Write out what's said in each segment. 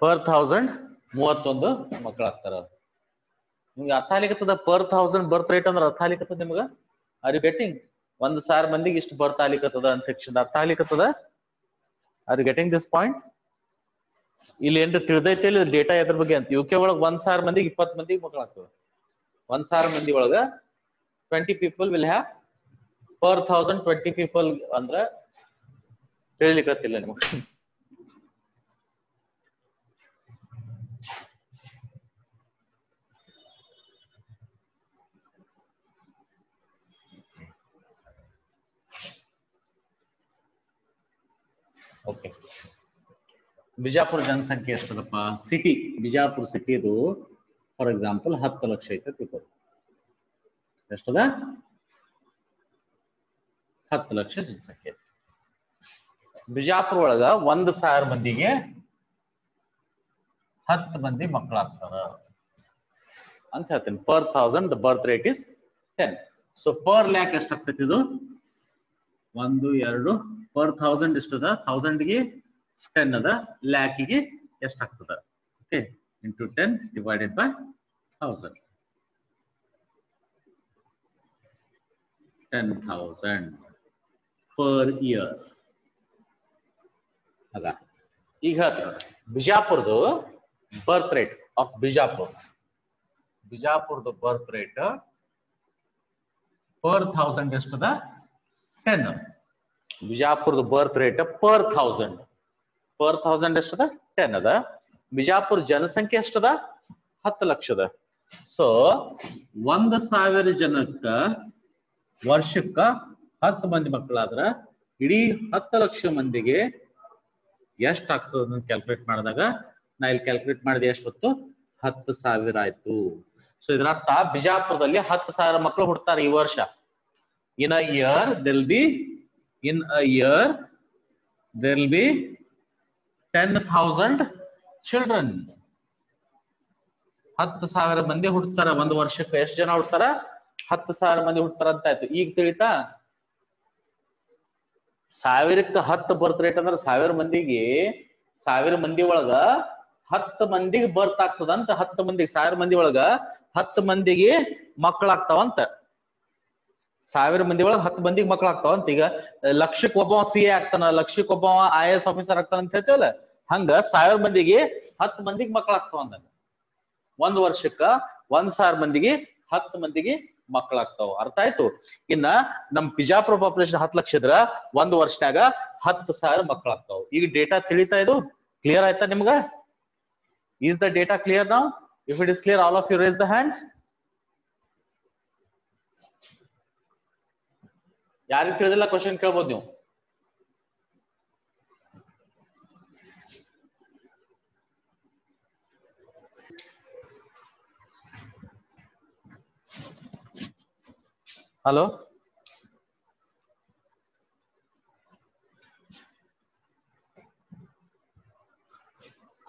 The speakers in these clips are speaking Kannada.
ಪರ್ 1000 31 ಮಕ್ಕಳಾಗ್ತಾರ. ನಿಮ್ಗೆ ಅರ್ಥ ಆಗ್ಲಿಕ್ಕತ್ತದ ಪರ್ 1000 ಬರ್ತ್ ರೇಟ್ ಅಂದ್ರೆ ಅರ್ಥ ಆಗ್ಲಿಕ್ಕತ್ತದ ನಿಮ್ಗ? R you getting? 1,000 ಮಂದಿಗೆ ಇಷ್ಟು ಬರ್ತ್ ಆಗ್ಲಿಕ್ಕತ್ತದ ಅಂತ ಅರ್ಥ ಆಗ್ಲಿಕ್ಕತ್ತದ? Are you getting this point? ಇಲ್ಲಿ ಏನ್ರ ತಿಳಿದೈತೆ ಇಲ್ಲಿ ಡೇಟಾ ಎದ್ರ ಬಗ್ಗೆ ಅಂತ. ಯುಕೆ ಒಳಗ್ 1,000 ಮಂದಿಗೆ 20 ಮಂದಿಗೆ ಮಕ್ಕಳಾಗ್ತದ. 1,000 ಮಂದಿ ಒಳಗ 20 people will have per 1000 20 people ಅಂದ್ರ ತಿಳಿಲಿಕ್ಕತ್ತಿಲ್ಲ ನಿಮ್ಗೆ. ಓಕೆ, ಬಿಜಾಪುರ ಜನಸಂಖ್ಯೆ ಎಷ್ಟದಪ್ಪ? ಸಿಟಿ ಬಿಜಾಪುರ ಸಿಟಿದು ಫಾರ್ ಎಕ್ಸಾಂಪಲ್ 10 ಲಕ್ಷ ಐತೆ ತಿಳ್ಕೊ. ಎಷ್ಟದ? 10 ಲಕ್ಷ ಜನಸಂಖ್ಯೆ. ಬಿಜಾಪುರ ಒಳಗ 1,000 ಮಂದಿಗೆ 10 ಮಂದಿ ಮಕ್ಕಳಾಗ್ತಾರ ಅಂತ ಹೇಳ್ತೀನಿ. Per 1000 the birth rate is 10. So per lakh ಎಷ್ಟಾಗ್ತೈತಿ ಇದು? 1 2 ಪರ್ 1000 ಎಷ್ಟದ? 1000ಗೆ 10 ಅದ, ಲ್ಯಾಕಿಗೆ ಎಷ್ಟಾಗ್ತದ? Okay, into 10 divided by 1000. 10,000 per year ಅದ. ಈಗ ಬಿಜಾಪುರದು ಬರ್ತ್ ರೇಟ್ ಆಫ್ ಬಿಜಾಪುರದು ಬರ್ತ್ ರೇಟ್ ಪರ್ 1000 ಎಷ್ಟದ? 10. ಬಿಜಾಪುರದ ಬರ್ತ್ ರೇಟ್ ಪರ್ 1000 ಎಷ್ಟದ? 10 ಅದ. ಬಿಜಾಪುರ ಜನಸಂಖ್ಯೆ ಎಷ್ಟದ? 10 ಲಕ್ಷದ. ಸೊ 1,000 ಜನಕ್ಕ ವರ್ಷಕ್ಕ 10 ಮಂದಿ ಮಕ್ಕಳಾದ್ರ ಇಡೀ 10 ಲಕ್ಷ ಮಂದಿಗೆ ಎಷ್ಟಾಗ್ತದ ಕ್ಯಾಲ್ಕುಲೇಟ್ ಮಾಡಿದಾಗ ನಾ ಇಲ್ಲಿ ಕ್ಯಾಲ್ಕುಲೇಟ್ ಮಾಡಿದೆ. ಎಷ್ಟೊತ್ತು? 10,000 ಆಯ್ತು. ಸೊ ಇದರರ್ಥ ಬಿಜಾಪುರದಲ್ಲಿ 10,000 ಮಕ್ಕಳು ಹುಡ್ತಾರೆ ಈ ವರ್ಷ. In a year there will be 10,000 children. 10,000 ಮಂದಿ ಹುಡ್ತಾರ ಒಂದು ವರ್ಷಕ್ಕೆ. ಎಷ್ಟು ಜನ ಹುಡ್ತಾರ? 10,000 ಮಂದಿ ಹುಡ್ತಾರ ಅಂತ ಆಯ್ತು. ಈಗ ತಿಳಿತಾ? 1000ಕ್ಕೆ 10 ಬರ್ತ್ ರೇಟ್ ಅಂದ್ರೆ 1000 ಮಂದಿಗೆ 1000 ಮಂದಿ ಒಳಗ 10 ಮಂದಿಗೆ ಬರ್ತ್ ಆಗ್ತದಂತ. 10 ಮಂದಿಗೆ 1000 ಮಂದಿ ಒಳಗ 10 ಮಂದಿಗೆ ಮಕ್ಕಳಾಗ್ತಾವಂತ. 1000 ಮಂದಿ ಒಳಗೆ 10 ಮಂದಿಗೆ ಮಕ್ಕಳಾಗ್ತಾವಂತ. ಈಗ ಲಕ್ಷಕ್ಕೆ ಒಬ್ಬ CA ಆಗ್ತಾನ, ಲಕ್ಷಕ್ಕೆ ಒಬ್ಬ IAS ಆಫೀಸರ್ ಆಗ್ತಾನ ಅಂತ ಹೇಳ್ತೇವಲ್ಲ, ಹಂಗ 1000 ಮಂದಿಗೆ 10 ಮಂದಿಗೆ ಮಕ್ಕಳಾಗ್ತಾವ ಅಂದ. ಒಂದ್ ವರ್ಷಕ್ಕ 1,000 ಮಂದಿಗೆ 10 ಮಂದಿಗೆ ಮಕ್ಕಳಾಗ್ತಾವ. ಅರ್ಥ ಆಯ್ತು? ಇನ್ನ ನಮ್ ಬಿಜಾಪುರ ಪಾಪ್ಯುಲೇಷನ್ 10 ಲಕ್ಷ ಇದ್ರ ಒಂದ್ ವರ್ಷನಾಗ 10,000 ಮಕ್ಕಳಾಗ್ತಾವ. ಈಗ ಡೇಟಾ ತಿಳಿತಾ? ಇದು ಕ್ಲಿಯರ್ ಆಯ್ತಾ ನಿಮ್ಗ? Is the data clear now? If it is clear, all of you raise the hands. ಯಾರಿಗೆ ತಿಳಿದಿಲ್ಲ ಕ್ವಶನ್ ಕೇಳ್ಬೋದು ನೀವು. Hello,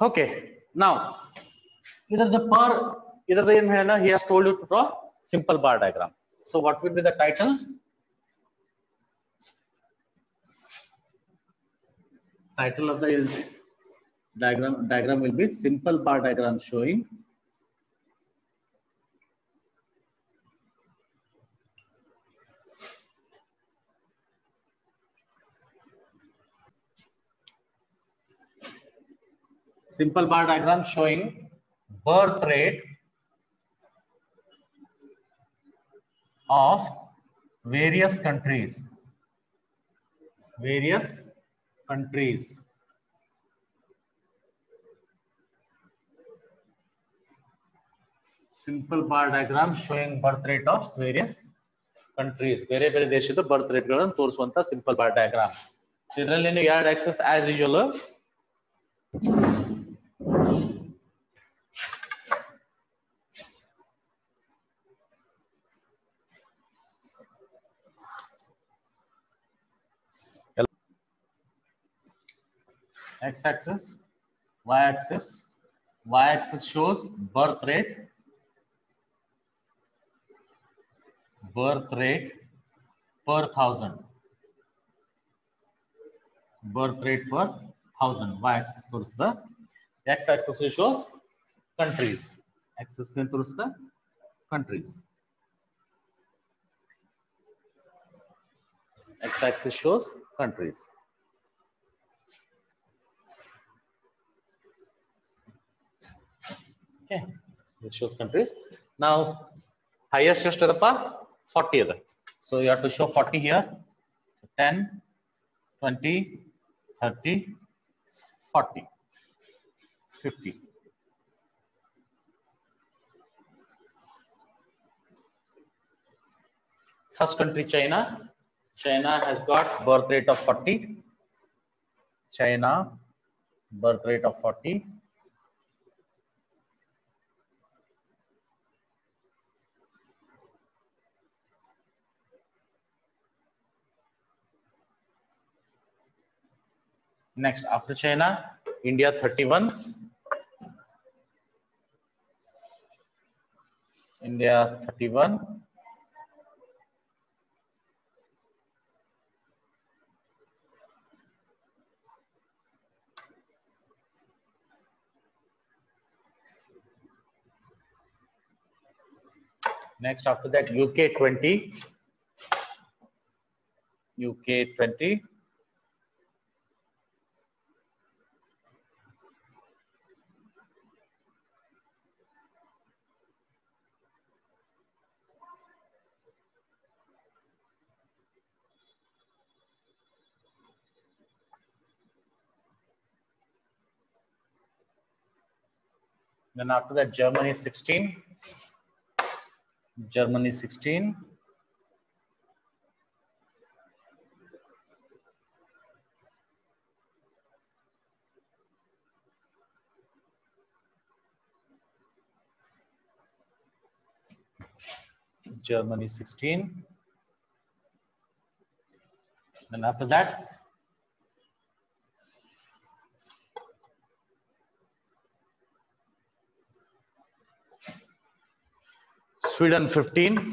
okay. ನಾವು ಇದರದ ಏನ್ ಹೇಳ? he has told you to draw simple bar diagram. So what will be the title? Title of the diagram will be simple bar diagram showing birth rate of various countries. Simple bar diagram showing birth rate of various countries. ಬೇರೆ ಬೇರೆ ದೇಶದ ಬರ್ತ್ ರೇಟ್ ಗಳನ್ನು ತೋರಿಸುವಂತ ಸಿಂಪಲ್ ಬಾರ್ ಡಯಾಗ್ರಾಮ್. ಇದರಲ್ಲಿ ನೀವು ಎರಡು access as usual x-axis, y-axis. Y-axis shows birth rate per 1000. Birth rate per 1000. Y-axis ತೋರಿಸ್ತದ. X axis shows countries. Axis ತೋರಿಸ್ತಾ countries. X axis shows countries. Okay, this shows countries. Now highest just 40. So you have to show 40 here. 10, 20, 30, 40, 50. First country China. China has got birth rate of 40. China, birth rate of 40. Next, after China, India 31. India 31. Next, after that, UK 20. UK 20. Then after that, Germany 16. Germany 16. Germany 16. Then after that, Sweden 15.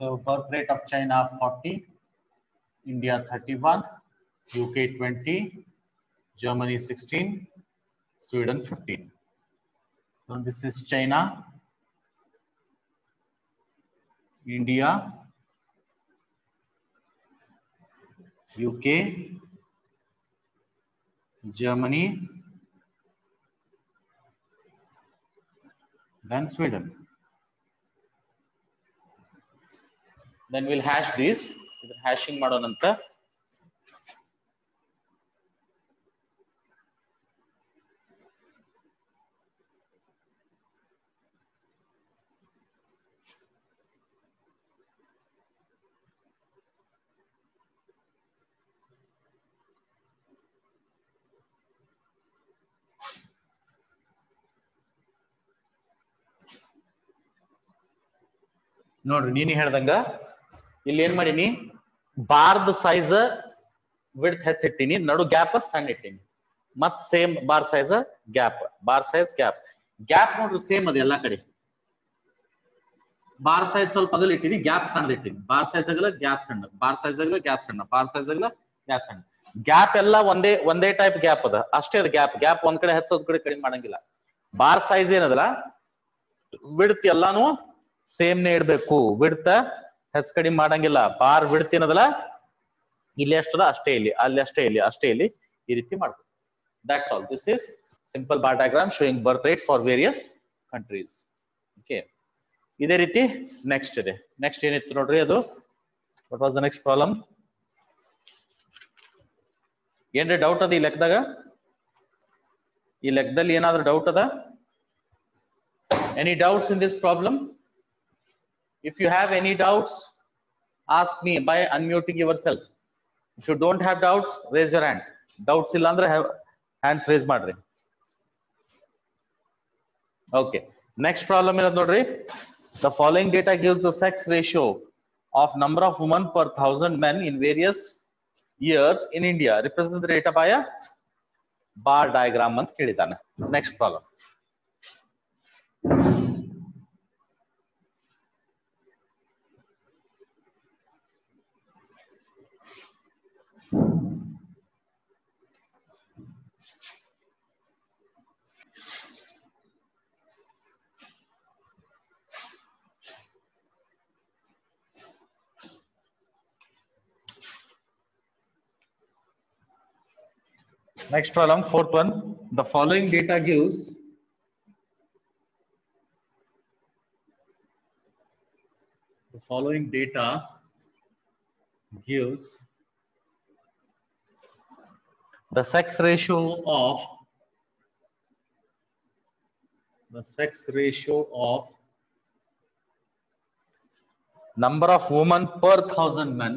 So birth rate of China 40, India 31, UK 20, Germany 16, Sweden 15. So this is China, India, UK, Germany, then Sweden. Then we'll hash these. Hashing ಮಾಡೋಣಂತ. ನೋಡ್ರಿ ನೀನು ಹೇಳ್ದಂಗ ಇಲ್ಲಿ ಏನ್ ಮಾಡೀನಿ ಬಾರ್ದ ಸೈಜ್ ವಿಡ್ತ್ ಹೆಚ್ಚಿಟ್ಟಿನಿ ನಡು ಗ್ಯಾಪ್ ಸಣ್ಣ ಇಟ್ಟಿನಿ ಮತ್ same bar size gap gap ನೋಡ್ರಿ ಸೇಮ್ ಅದ ಎಲ್ಲಾ ಕಡೆ ಬಾರ್ ಸೈಜ್ ಸ್ವಲ್ಪ ಅಗಲ ಇಟ್ಟಿನಿ ಗ್ಯಾಪ್ ಸಣ್ಣದ ಇಟ್ಟಿನಿ ಬಾರ್ ಸೈಜ್ ಅಗಲ ಗ್ಯಾಪ್ ಸಣ್ಣ ಬಾರ್ ಸೈಜ್ ಅಗಲ ಗ್ಯಾಪ್ ಸಣ್ಣ ಬಾರ್ ಸೈಜ್ ಅಗಲ ಗ್ಯಾಪ್ ಸಣ್ಣ ಗ್ಯಾಪ್ ಎಲ್ಲ ಒಂದೇ ಟೈಪ್ ಗ್ಯಾಪ್ ಅದ ಅಷ್ಟೇ ಅದ ಗ್ಯಾಪ್ ಒಂದ್ ಕಡೆ ಹೆಚ್ಚೋದ್ ಕಡೆ ಕಡಿಮೆ ಮಾಡಂಗಿಲ್ಲ ಬಾರ್ ಸೈಜ್ ಏನದಲ್ಲ ವಿಡ್ತ್ ಎಲ್ಲಾನು ಸೇಮ್ ನೇ ಇಡಬೇಕು ವಿಡ್ತ್ ಹೆಚ್ಚ ಕಡಿಮೆ ಮಾಡಂಗಿಲ್ಲ ಬಾರ್ ವಿಡ್ತ್ ಏನದಲ್ಲ ಇಲ್ಲಿ ಎಷ್ಟದ ಅಷ್ಟೇ ಇಲ್ಲಿ ಅಲ್ಲಿ ಅಷ್ಟೇ ಇಲ್ಲಿ ಈ ರೀತಿ ಮಾಡಬೇಕು that's all this is simple bar diagram showing birth rate for various countries okay ಇದೇ ರೀತಿ ನೆಕ್ಸ್ಟ್ ಇದೆ ನೆಕ್ಸ್ಟ್ ಏನಿತ್ತು ನೋಡ್ರಿ ಅದು what was the next problem ಏನ್ರಿ ಡೌಟ್ ಅದ ಈ ಲೆಕ್ಕದಾಗ ಈ ಲೆಕ್ಕದಲ್ಲಿ ಏನಾದರೂ ಡೌಟ್ ಅದ any doubts in this problem if you have any doubts ask me by unmuting yourself if you don't have doubts raise your hand doubts illa andre hands raise madri okay next problem is nodri the following data gives the sex ratio of number of women per 1000 men in various years in India represent the data by a bar diagram ಅಂತ ಕೇಳಿದಾನೆ. Next problem. Next problem, fourth one. The following data gives the sex ratio of number of women per 1,000 men,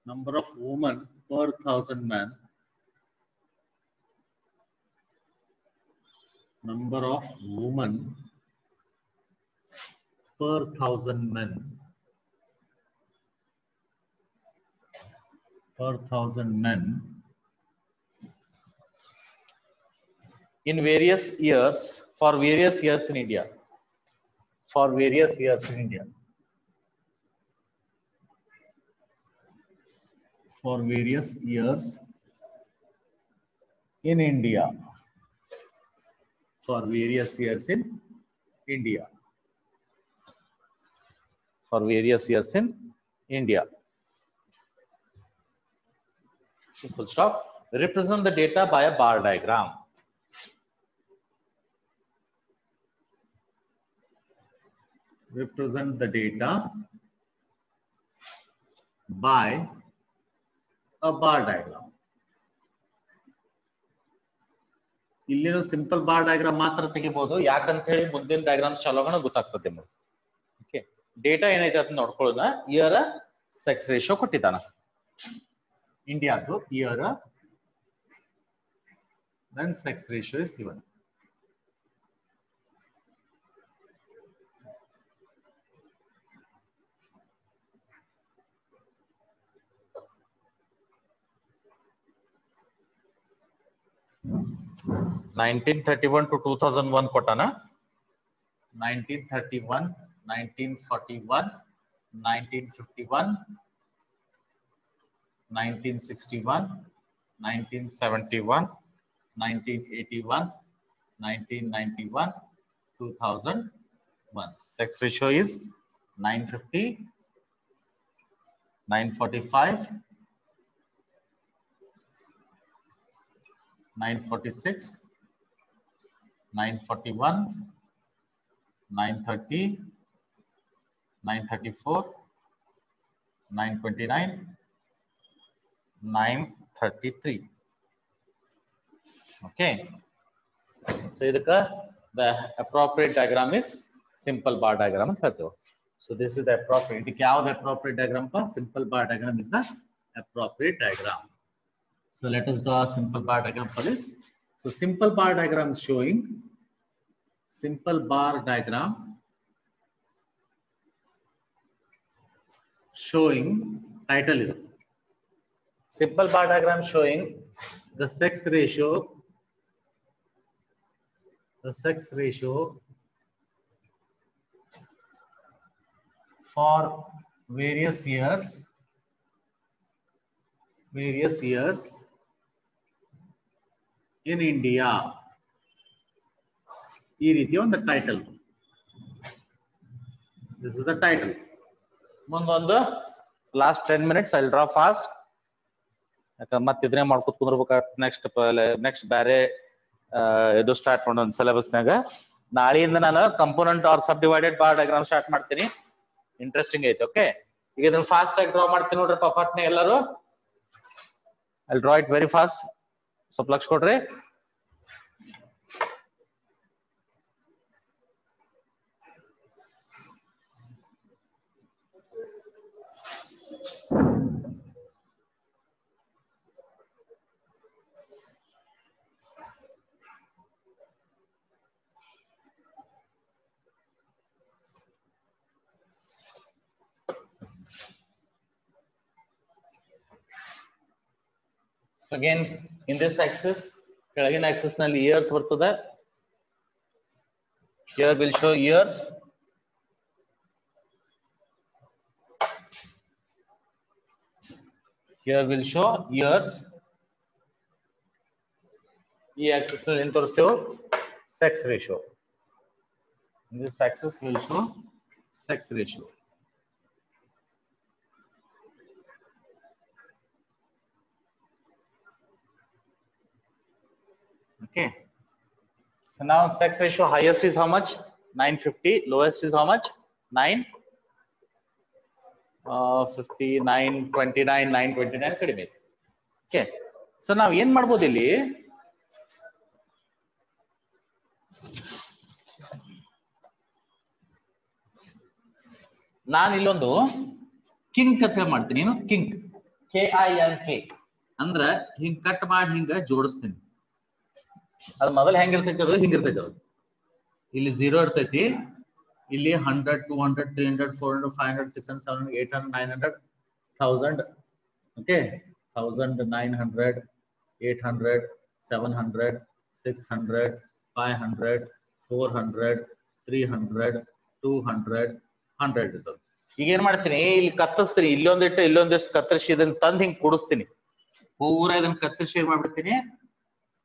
number of women per 1,000 men, number of women per 1,000 men, per 1,000 men in various years, for various years in India, for various years in India, for various years in India, for various years in India, for various years in India. Full stop. Represent the data by a bar diagram. Represent the data by a bar diagram. ಇಲ್ಲಿನ ಸಿಂಪಲ್ ಬಾರ್ ಡಯಾಗ್ರಾಮ್ ಮಾತ್ರ ತೆಗಿಬಹುದು. ಯಾಕಂತ ಹೇಳಿ ಮುಂದಿನ ಡಯಾಗ್ರಾಮ್ ಚಲೋಗಣ ಗೊತ್ತಾಗ್ತದೆ ನಿಮಗೆ. ಓಕೆ, ಡೇಟಾ ಏನೈತೆ ಅಂತ ನೋಡ್ಕೊಳ್ಳೋಣ. ಇಯರ್ ಸೆಕ್ಸ್ ರೇಷಿಯೋ ಕೊಟ್ಟಿದ್ದಾನ ಇಂಡಿಯಾದು. Year then sex ratio is given. (1931 to 2001 ಕೊಟ್ಟಾನ. 1931, 1941, 1951, 1961, 1971, 1981, 1991, 2001. Sex ratio is 950, 945, 946, 941, 930, 934, 929, 933. Okay, so the appropriate diagram is simple bar diagram ಅಂತ ಹೇಳ್ತೇವೆ. So this is the appropriate. ಇದಕ್ಕೆ ಯಾವ್ದು appropriate diagram pa? Simple bar diagram is the appropriate diagram. So let us draw a simple bar diagram for this. So simple bar diagram showing title is simple bar diagram showing the sex ratio for various years in India. ಈ ರೀತಿ ಒಂದು title. This is the title. ಮುಂದೊಂದು last 10 minutes I'll draw fast. ಯಾಕಂದ್ರೆ ಮತ್ತೆ ಇದನ್ನೇ ಮಾಡ್ಕೊತ ಕುಂದ್ರಬೇಕಾಗ್ತದೆ. ನೆಕ್ಸ್ಟ್ ಬೇರೆ ಇದು ಸ್ಟಾರ್ಟ್ ಮಾಡೋಣ ಸಿಲೆಬಸ್ನಾಗ. ನಾಳೆಯಿಂದ ನಾನು ಕಂಪೋನೆಂಟ್ ಆರ್ ಸಬ್ ಡಿವೈಡೆಡ್ ಬಾರ್ ಡಯಾಗ್ರಾಮ್ ಸ್ಟಾರ್ಟ್ ಮಾಡ್ತೀನಿ. ಇಂಟ್ರೆಸ್ಟಿಂಗ್ ಐತೆ. ಓಕೆ, ಈಗ ಇದನ್ನ ಫಾಸ್ಟ್ ಆಗಿ ಡ್ರಾ ಮಾಡ್ತೀನಿ ನೋಡ್ರಿ ಪಟ್ನೆ ಎಲ್ಲರೂ. I'll draw it very fast. ಸ್ವಲ್ಪ ಲಕ್ಷ ಕೊಡ್ರಿ. So again, in this axis, ಕೆಳಗಿನ axis ನಲ್ಲಿ years ಬರ್ತದೆ. Here will show years. Here will show years. ಈ axis ನಲ್ಲಿ ಏನು ತೋರಿಸ್ತೇವೆ? Sex ratio. In this axis will show sex ratio. Okay. So now sex ratio highest is how much? 950. Lowest is how much? 9. 50, 9, 29, 929 ಕಡಿಮೆ. Okay. So ನಾವು ಏನ್ ಮಾಡ್ಬೋದು ಇಲ್ಲಿ? ನಾನು ಇಲ್ಲೊಂದು ಕಿಂಕ್ ಅಂತ ಮಾಡ್ತೀನಿ. ಏನು ಕಿಂಕ್? KINK. ಅಂದ್ರ ಹಿಂಗ್ ಕಟ್ ಮಾಡಿ ಹಿಂಗ ಜೋಡಿಸ್ತೀನಿ. ಅದು ಮೊದಲು ಹೆಂಗಿರ್ತೈತಿ? ಅದು ಹಿಂಗಿರ್ತೈತಿ. ಅದು ಇಲ್ಲಿ 0 ಇರ್ತೈತಿ, ಇಲ್ಲಿ 100, 200, 300, 400, 500, 600, 700, 800, 900, 1000. ಓಕೆ, 1000, 900, 800, 700, 600, 500, 400, 300, 200, 100 ಇರ್ತದೆ. ಈಗ ಏನ್ ಮಾಡ್ತೀನಿ? ಇಲ್ಲಿ ಕತ್ತರಿಸ್ತೀನಿ, ಇಲ್ಲೊಂದಿಟ್ಟು ಇಲ್ಲೊಂದಿಷ್ಟು ಕತ್ತರಿಸಿ ಇದನ್ನ ತಂದು ಹಿಂಗ್ ಕೂಡಿಸ್ತೀನಿ. ಪೂರ ಇದನ್ನ ಕತ್ತರಿಸಿ ಏನ್ ಮಾಡ್ಬಿಡ್ತೀನಿ?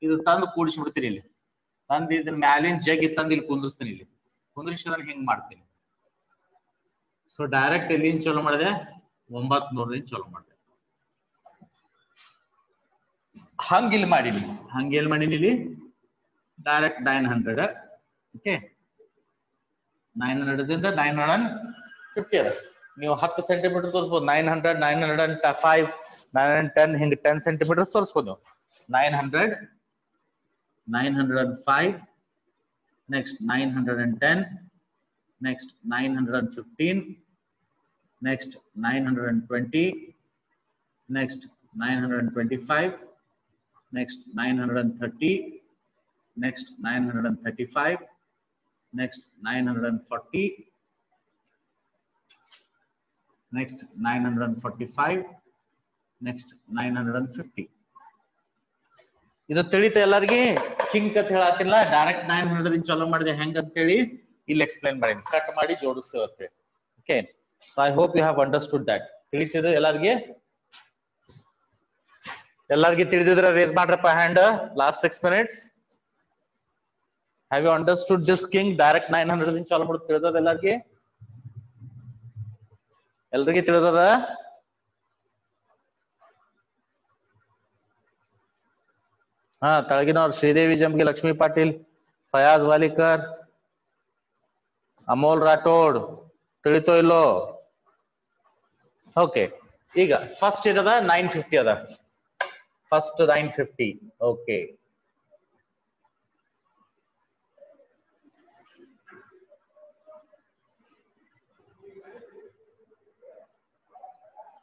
ಇದು ತಂದು ಕೂಡಿಸ್ಬಿಡ್ತೀನಿ. ಇಲ್ಲಿ ತಂದು ಇದನ್ನ ಮ್ಯಾಲಿನ ಜಗ್ಗಿ ತಂದು ಇಲ್ಲಿ ಕುಂದಿರ್ಸ್ತೀನಿ. ಇಲ್ಲಿ ಕುಂದ್ರಿಸಿ ಅದನ್ನ ಹಿಂಗ್ ಮಾಡ್ತೀನಿ. ಸೊ ಡೈರೆಕ್ಟ್ ಎಲ್ಲಿಂದ ಚಾಲೂ ಮಾಡಿದೆ? 900 ಚಾಲೂ ಮಾಡಿದೆ. ಹಂಗ ಇಲ್ಲಿ ಮಾಡೀನಿ. ಹಂಗ ಎಲ್ಲಿ ಮಾಡೀನಿ? ಇಲ್ಲಿ ಡೈರೆಕ್ಟ್ 900. ಓಕೆ, 900 ದಿಂದ 950 ಅದ. ನೀವು 10 ಸೆಂಟಿಮೀಟರ್ ತೋರಿಸ್ಬೋದು. 900, 905, 910 ಹಿಂಗ 10 centimetre ತೋರಿಸ್ಬೋದು. 900, 905, next 910, next 915, next 920, next 925, next 930, next 935, next 940, next 945, next 950. ಇದು ತಿಳಿತ ಎಲ್ಲರಿಗೆ? ಕಿಂಕ್ ಅಂತ ಹೇಳತ್ತಿಲ್ಲ, ಡೈರೆಕ್ಟ್ 900 ಇಂದ ಚಾಲೂ ಮಾಡಿದೆ. ಹೆಂಗ ಅಂತ ಹೇಳಿ ಇಲ್ಲಿ ಎಕ್ಸ್ಪ್ಲೈನ್ ಮಾಡೀನಿ. ಕಟ್ ಮಾಡಿ ಜೋಡಿಸ್ತೇವೆ. Okay, so I hope you have understood that. ತಿಳಿತಿದೆ ಎಲ್ಲರಿಗೆ? ಎಲ್ಲರಿಗೆ ತಿಳಿದಿದ್ರೆ ರೇಸ್ ಮಾಡ್ರಪ್ಪ hand. Last 6 minutes. Have you understood this thing? Direct 900 ಇಂದ ಚಾಲೂ ಮಾಡೋದು ತಿಳಿದದ ಎಲ್ಲರಿಗೆ? ಎಲ್ರಿಗೆ ತಿಳಿದದ? ಹಾ, ತಳಗಿನವ್ರು ಶ್ರೀದೇವಿ ಜಂಬಗಿ, ಲಕ್ಷ್ಮೀ ಪಾಟೀಲ್, ಫಯಾಜ್ ವಾಲಿಕರ್, ಅಮೋಲ್ ರಾಠೋಡ್. ತಿಳಿತೋ ಇಲ್ಲೋ? ಓಕೆ, ಈಗ ಫಸ್ಟ್ ಇರದ 950 ಅದ. First 950. Okay,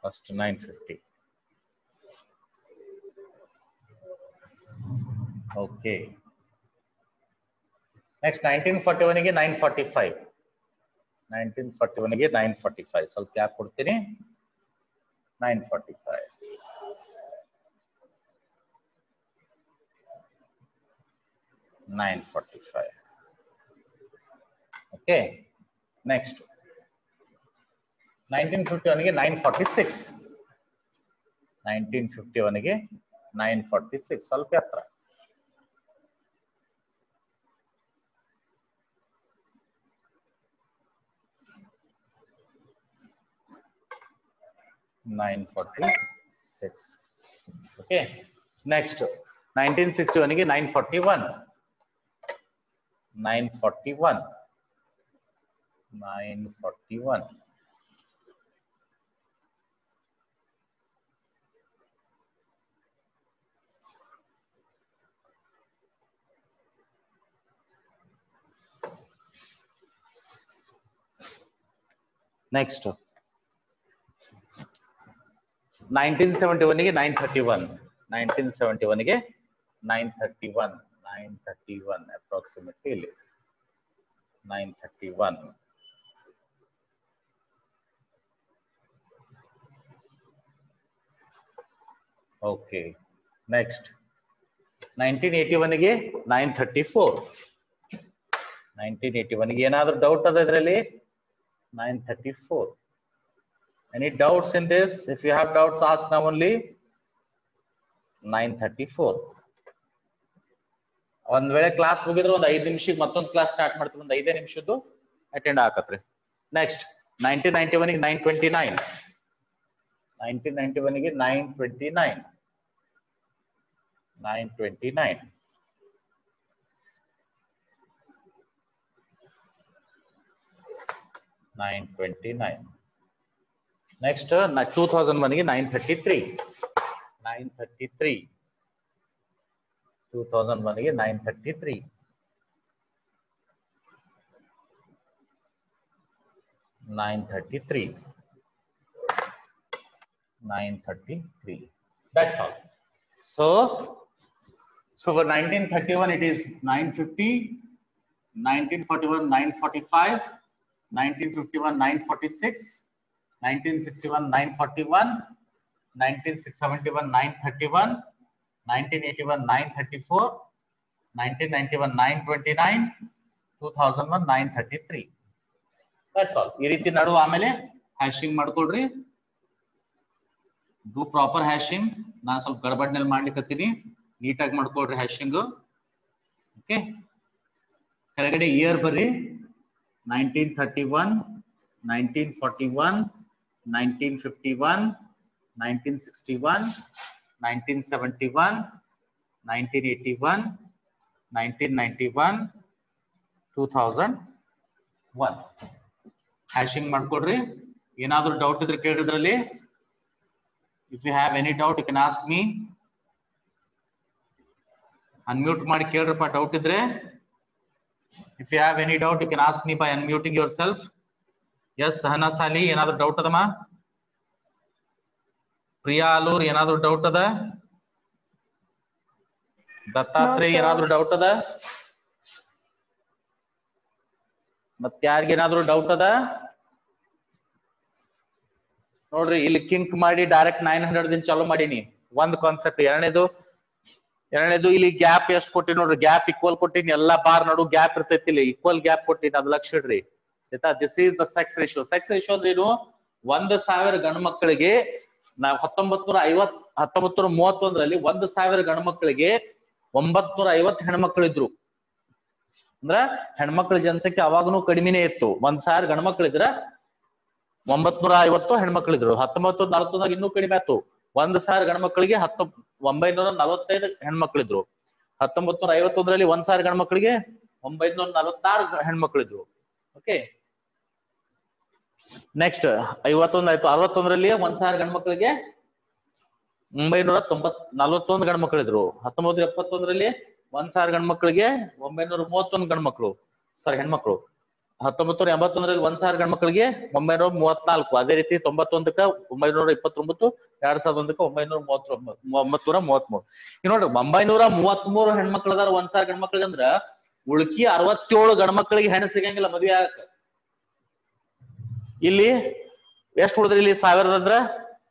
first 950. Okay, next 1941 ಗೆ 945. 1941 ಗೆ 945. ಸ್ವಲ್ಪ ಗ್ಯಾಪ್ ಕೊಡ್ತೀನಿ. 945. ಓಕೆ, ನೆಕ್ಸ್ಟ್ 1951 ಗೆ 946. 1951 ಗೆ 946. ಸ್ವಲ್ಪ ಹತ್ರ. 946. Okay, next 1961 ಗೆ 941. 941. 941. Next 1971 ಗೆ 931. 1971 ಗೆ 931. 931 approximately ಇಲ್ಲಿ 931. Okay, ನೆಕ್ಸ್ಟ್ 1981 ಗೆ 934. 1981 ಗೆ ಏನಾದ್ರೂ ಡೌಟ್ ಅದ ಇದರಲ್ಲಿ? 934. Any doubts in this? If you have doubts, ask now only. 934. ಒಂದ್ ವೇಳೆ ಕ್ಲಾಸ್ ಮುಗಿದ್ರೆ ಒಂದ್ 5 ನಿಮಿಷಕ್ಕೆ ಮತ್ತೊಂದು ಕ್ಲಾಸ್ ಸ್ಟಾರ್ಟ್ ಮಾಡ್ತೀವಿ, ಒಂದ್ 5 ನಿಮಿಷದ್ದು ಅಟೆಂಡ್ ಆಗತ್ರಿ. ನೆಕ್ಸ್ಟ್ 1991 ಗೆ 929. 1991 ಗೆ 929. 929. Next 2001 ಗೆ 933. 933. 2001 ಗೆ 933. 933. 933. That's all. So for 1931 it is 950, 1941 945, 1951 946, 1961 941, 1971 931, 1981 934, 1991 929, 2001 933. That's all. ಈ ರೀತಿ ನಡು ಆಮೇಲೆ ಹ್ಯಾಶಿಂಗ್ ಮಾಡ್ಕೊಳ್ರಿ. Do proper hashing. ನಾನು ಸ್ವಲ್ಪ ಗಡಬಡ್ನಲ್ಲಿ ಮಾಡ್ಲಿಕ್ಕತ್ತೀನಿ, ನೀಟಾಗಿ ಮಾಡ್ಕೊಳ್ರಿ ಹ್ಯಾಶಿಂಗ್. ಓಕೆ, ಕೆಳಗಡೆ ಇಯರ್ ಬರ್ರಿ. 1931, 1941, 1951, 1961, 1971, 1981, 1991, 2001. ಹ್ಯಾಶಿಂಗ್ ಮಾಡ್ಕೊಡ್ರಿ. ಏನಾದ್ರೂ ಡೌಟ್ ಇದ್ರೆ ಕೇಳಿದ್ರಲ್ಲಿ. If you have any doubt, you can ask me. Unmute ಮಾಡಿ ಕೇಳ್ರಪ್ಪ ಡೌಟ್ ಇದ್ರೆ. If you have any doubt, you can ask me by unmuting yourself. Yes, Sahana ಸಾಲಿ, ಏನಾದ್ರೂ ಡೌಟ್ ಅದಮ್ಮ? ಪ್ರಿಯಾ ಆಲೂರ್, ಏನಾದ್ರೂ ಡೌಟ್ ಅದ? ದತ್ತಾತ್ರೇಯ, ಏನಾದ್ರೂ ಡೌಟ್ ಅದ? ಮತ್ತೆ ಯಾರಿಗೇನಾದ್ರೂ ಡೌಟ್ ಅದ? ನೋಡ್ರಿ, ಇಲ್ಲಿ ಕಿಂಕ್ ಮಾಡಿ ಡೈರೆಕ್ಟ್ 900 ದಿನ ಚಾಲೂ ಮಾಡೀನಿ. ಒಂದ್ ಕಾನ್ಸೆಪ್ಟ್. ಎರಡನೇದು ಇಲ್ಲಿ ಗ್ಯಾಪ್ ಎಷ್ಟು ಕೊಟ್ಟಿನಿ ನೋಡ್ರಿ. ಗ್ಯಾಪ್ ಈಕ್ವಲ್ ಕೊಟ್ಟಿನಿ. ಎಲ್ಲಾ ಬಾರ್ ನಡು ಗ್ಯಾಪ್ ಇರ್ತೈತಿ, ಇಲ್ಲಿ ಈಕ್ವಲ್ ಗ್ಯಾಪ್ ಕೊಟ್ಟಿನಿ, ಅದ್ ಲಕ್ಷ ಇಡ್ರಿ. ಆಯ್ತಾ? This is the sex ratio. Sex ratio ಅಂದ್ರೆ ಏನು? 1,000 ಗಂಡು ಮಕ್ಕಳಿಗೆ ನಾವು 1931ರಲ್ಲಿ 1,000 ಗಂಡು ಮಕ್ಕಳಿಗೆ 950 ಹೆಣ್ಮಕ್ಳಿದ್ರು. ಅಂದ್ರ ಹೆಣ್ಮಕ್ಳ ಜನಸಂಖ್ಯೆ ಅವಾಗನು ಕಡಿಮೆನೇ ಇತ್ತು. 1,000 ಗಂಡು ಮಕ್ಕಳಿದ್ರ 950 ಹೆಣ್ಮಕ್ಳಿದ್ರು. 1941 ಇನ್ನೂ ಕಡಿಮೆ ಆಯ್ತು. 1,000 ಗಂಡು ಮಕ್ಕಳಿಗೆ 945 ಹೆಣ್ಮಕ್ಳಿದ್ರು. 1951ರಲ್ಲಿ 1,000 ಗಂಡು ಮಕ್ಕಳಿಗೆ 946 ಹೆಣ್ಮಕ್ಳಿದ್ರು. ಓಕೆ, ನೆಕ್ಸ್ಟ್ 51 ಆಯ್ತು. 61ರಲ್ಲಿ 1,000 ಗಂಡು ಮಕ್ಕಳಿಗೆ 941 ಗಂಡು ಮಕ್ಕಳಿದ್ರು. 1971ರಲ್ಲಿ 1,000 ಗಂಡು ಮಕ್ಕಳಿಗೆ 931 ಗಂಡು ಮಕ್ಕಳು, ಹೆಣ್ಮಕ್ಳು. 1981ರಲ್ಲಿ 1,000 ಗಂಡು ಮಕ್ಕಳಿಗೆ 934. ಅದೇ ರೀತಿ 91ಕ್ಕೆ 929, 2001ಕ್ಕೆ 933. ಈಗ ನೋಡ್ರಿ, 933 ಹೆಣ್ಮಕ್ಳು ಅದಾರ 1,000 ಗಂಡು ಮಕ್ಕಳಿಗೆ. ಅಂದ್ರ ಉಳ್ಕಿ 67 ಗಂಡು ಮಕ್ಕಳಿಗೆ ಹೆಣ್ಣು ಸಿಗಂಗಿಲ್ಲ ಮದ್ವೆ ಆಗಕ್ಕೆ. ಇಲ್ಲಿ ಎಷ್ಟು ಉಳಿದ್ರಿ? ಇಲ್ಲಿ 1000 ಅಂದ್ರ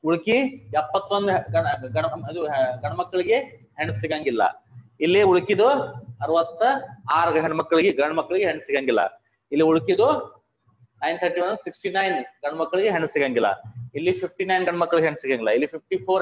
ಉಳ್ಕಿ 71 ಗಂಡು ಮಕ್ಕಳಿಗೆ ಹೆಣ್ಣು ಸಿಗಂಗಿಲ್ಲ. ಇಲ್ಲಿ ಉಳ್ಕಿದು 66 ಹೆಣ್ಮಕ್ಳಿಗೆ ಗಂಡು ಮಕ್ಕಳಿಗೆ ಹೆಣ್ಣು ಸಿಗಂಗಿಲ್ಲ. ಇಲ್ಲಿ ಉಳ್ಕಿದು 931 69 ಗಂಡು ಮಕ್ಕಳಿಗೆ ಹೆಣ್ಣು ಸಿಗಂಗಿಲ್ಲ. ಇಲ್ಲಿ 59 ಗಂಡು ಮಕ್ಕಳಿಗೆ ಹೆಣ್ಣು ಸಿಗಂಗಿಲ್ಲ. ಇಲ್ಲಿ 54